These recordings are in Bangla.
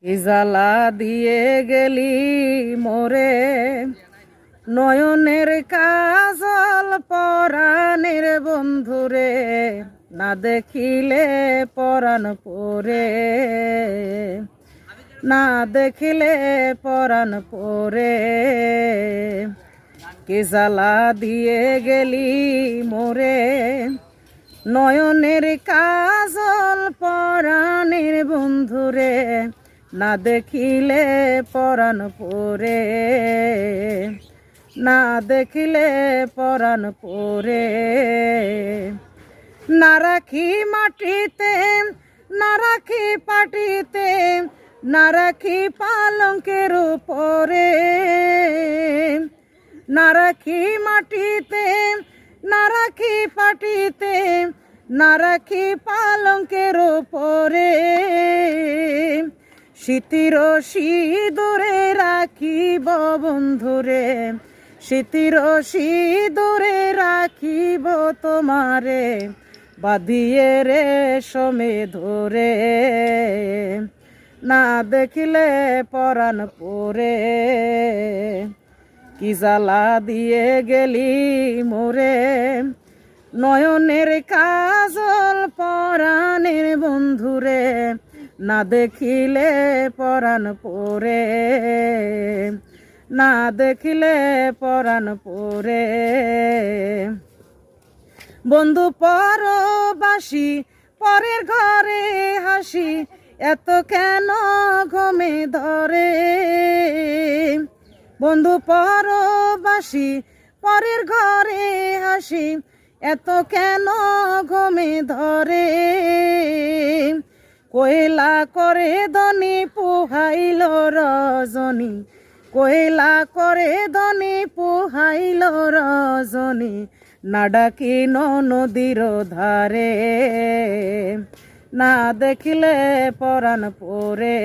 কি জ্বালা দিয়ে গেলি মোরে, নয়নের কাজল পরাণের বন্ধুরে, না দেখিলে পরাণ পরে, না দেখিলে পরাণ পরে। কি জ্বালা দিয়ে গেলি মোরে, নয়নের কাজল পরাণের বন্ধুরে, না দেখিলে পরাণ পরে, না দেখিলে পরাণ পরে। না রাখি মাটিতে, না রাখি পাটিতে, না রাখি পালঙ্কের উপরে, না রাখি মাটিতে, না রাখি পাটিতে, না রাখি পালঙ্কের উপরে। স্মৃতির সিঁদুরে রাখিব বন্ধুরে, স্মৃতির সিঁদুরে রাখিব তোমারে, বাঁধিয়ে রেশমে ধরে, না দেখিলে পরাণ পরে। কি জ্বালা দিয়ে গেলি মোরে, নয়নের কাজল পরাণের বন্ধুরে, না দেখিলে পরাণ পরে, না দেখিলে পরাণ পরে। বন্ধু পরবাসী পরের ঘরে হাসি, এত কেন ঘুমে ধরে। বন্ধু পরবাসী পরের ঘরে হাসি, এত কেন ঘুমে ধরে। কয়লা করে ধনী পুহাইল রজনী, কয়লা করে ধনী পুহাইল রজনী, না ডাকি নদীর ধারে, না দেখিলে পরাণ পরে।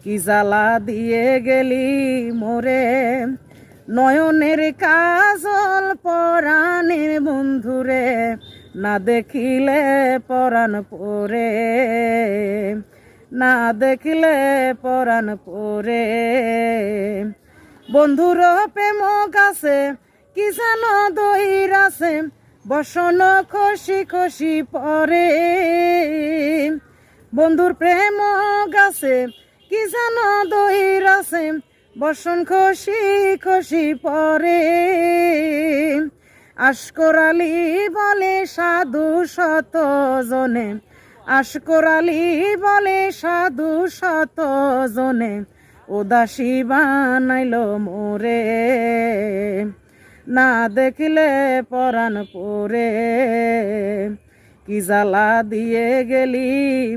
কি জ্বালা দিয়ে গেলি মোরে, নয়নের কাজল পরাণের বন্ধুরে, না দেখিলে পরাণ পরে, না দেখিলে পরাণ পরে। বন্ধুর প্রেম গাছে কি যেন দইর আছে, বসন খসি খসি পরে। বন্ধুর প্রেম গাছে কি যেন দইর আছে, বসন খসি খসি পরে। আশকরালি বলে সাধু শত জনে, আশকরালি বলে সাধু শত জনে, উদাসী বানাইল মোরে, না দেখিলে পরাণ পরে। কি জ্বালা দিয়ে গেলি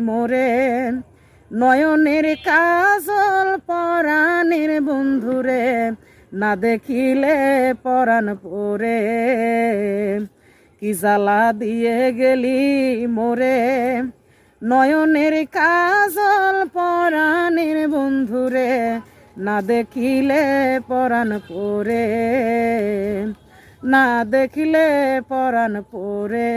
মোরে, নয়নের কাজল পরাণের বন্ধুরে, না দেখিলে পরাণ পরে। কি জ্বালা দিয়ে গেলি মোরে, নয়নের কাজল পরাণের বন্ধুরে, না দেখিলে পরাণ পরে, না দেখিলে পরাণ পরে।